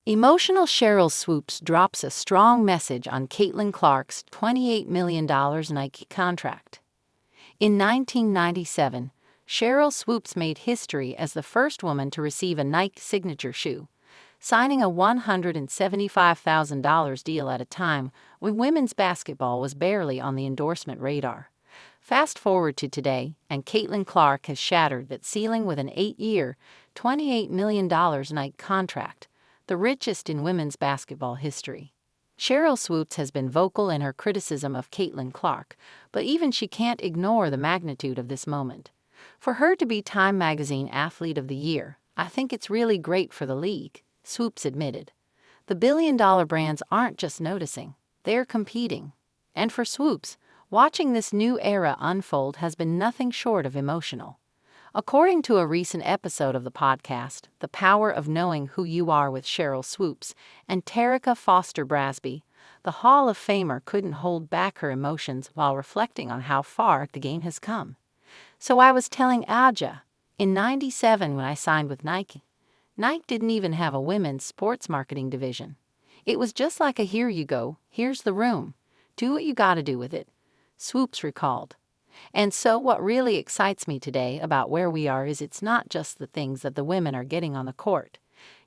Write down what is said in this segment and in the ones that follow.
Emotional Sheryl Swoopes drops a strong message on Caitlin Clark's $28 million Nike contract. In 1997, Sheryl Swoopes made history as the first woman to receive a Nike signature shoe, signing a $175,000 deal at a time when women's basketball was barely on the endorsement radar. Fast forward to today, and Caitlin Clark has shattered that ceiling with an 8-year, $28 million Nike contract, the richest in women's basketball history. Sheryl Swoopes has been vocal in her criticism of Caitlin Clark, but even she can't ignore the magnitude of this moment. For her to be Time Magazine Athlete of the Year, I think it's really great for the league, Swoopes admitted. The billion-dollar brands aren't just noticing, they're competing. And for Swoopes, watching this new era unfold has been nothing short of emotional. According to a recent episode of the podcast, The Power of Knowing Who You Are with Sheryl Swoopes and Terica Foster Brasby, the Hall of Famer couldn't hold back her emotions while reflecting on how far the game has come. So I was telling Aja, in '97 when I signed with Nike didn't even have a women's sports marketing division. It was just like a here you go, here's the room, do what you gotta do with it, Swoopes recalled. And so what really excites me today about where we are is it's not just the things that the women are getting on the court.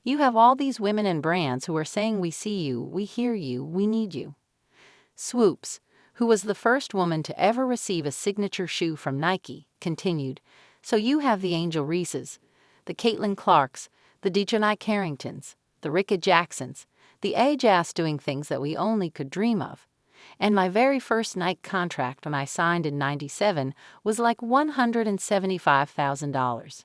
You have all these women and brands who are saying we see you, we hear you, we need you. Swoopes, who was the first woman to ever receive a signature shoe from Nike, continued, so you have the Angel Reeses, the Caitlin Clarks, the Dejanai Carringtons, the Ricka Jacksons, the Ajas doing things that we only could dream of. And my very first Nike contract when I signed in '97 was like $175,000.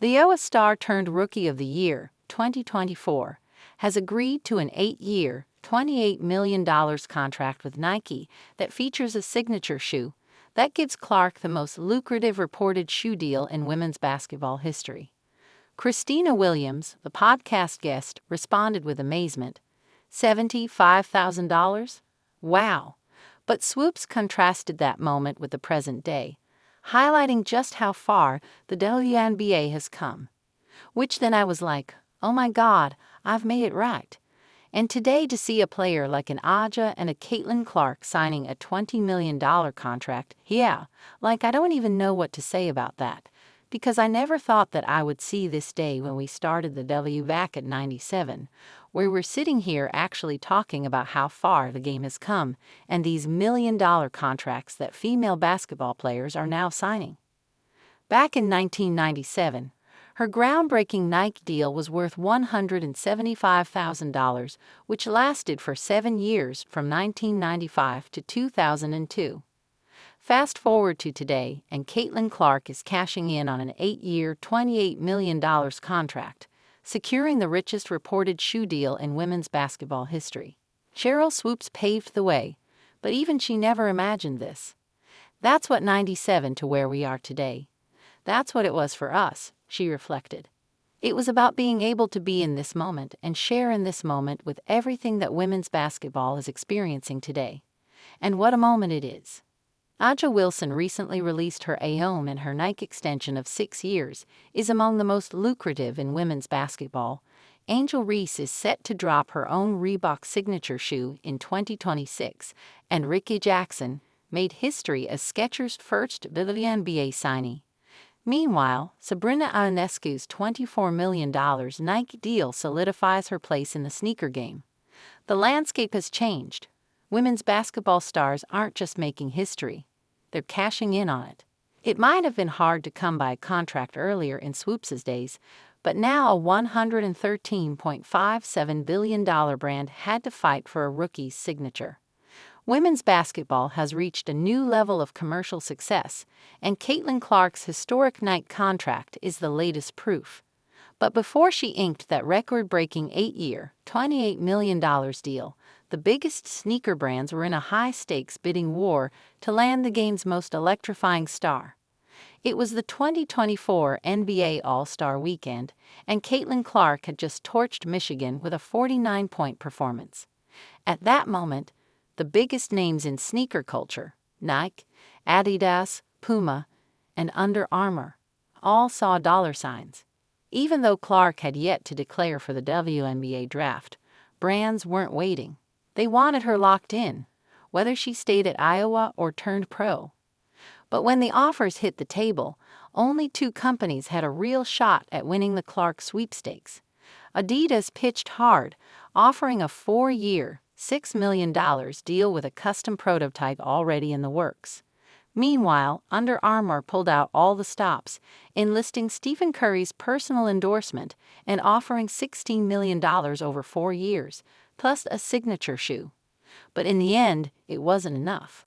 The OA star turned Rookie of the Year, 2024, has agreed to an 8-year, $28 million contract with Nike that features a signature shoe that gives Clark the most lucrative reported shoe deal in women's basketball history. Christina Williams, the podcast guest, responded with amazement. $75,000? Wow! But Swoopes contrasted that moment with the present day, highlighting just how far the wnba has come. Which then I was like, oh my God, I've made it right. And today to see a player like an Aja and a Caitlin Clark signing a $20 million contract, yeah, like I don't even know what to say about that. Because I never thought that I would see this day when we started the W back at '97, where we're sitting here actually talking about how far the game has come and these million-dollar contracts that female basketball players are now signing. Back in 1997, her groundbreaking Nike deal was worth $175,000, which lasted for 7 years from 1995 to 2002. Fast forward to today, and Caitlin Clark is cashing in on an 8-year, $28 million contract, securing the richest reported shoe deal in women's basketball history. Sheryl Swoopes paved the way, but even she never imagined this. That's what '97 to where we are today. That's what it was for us, she reflected. It was about being able to be in this moment and share in this moment with everything that women's basketball is experiencing today. And what a moment it is. Aja Wilson recently released her AOM, and her Nike extension of 6 years is among the most lucrative in women's basketball. Angel Reese is set to drop her own Reebok signature shoe in 2026, and Ricka Jackson made history as Skechers' first wnba signee. Meanwhile, Sabrina Ionescu's $24 million Nike deal solidifies her place in the sneaker game. The landscape has changed. Women's basketball stars aren't just making history, they're cashing in on it. It might have been hard to come by a contract earlier in Swoopes' days, but now a $113.57 billion brand had to fight for a rookie's signature. Women's basketball has reached a new level of commercial success, and Caitlin Clark's historic Nike contract is the latest proof. But before she inked that record-breaking 8-year, $28 million deal, the biggest sneaker brands were in a high-stakes bidding war to land the game's most electrifying star. It was the 2024 NBA All-Star Weekend, and Caitlin Clark had just torched Michigan with a 49-point performance. At that moment, the biggest names in sneaker culture, Nike, Adidas, Puma, and Under Armour, all saw dollar signs. Even though Clark had yet to declare for the WNBA draft, brands weren't waiting. They wanted her locked in, whether she stayed at Iowa or turned pro. But when the offers hit the table, only two companies had a real shot at winning the Clark sweepstakes. Adidas pitched hard, offering a 4-year, $6 million deal with a custom prototype already in the works. Meanwhile, Under Armour pulled out all the stops, enlisting Stephen Curry's personal endorsement and offering $16 million over 4 years, plus a signature shoe. But in the end, it wasn't enough.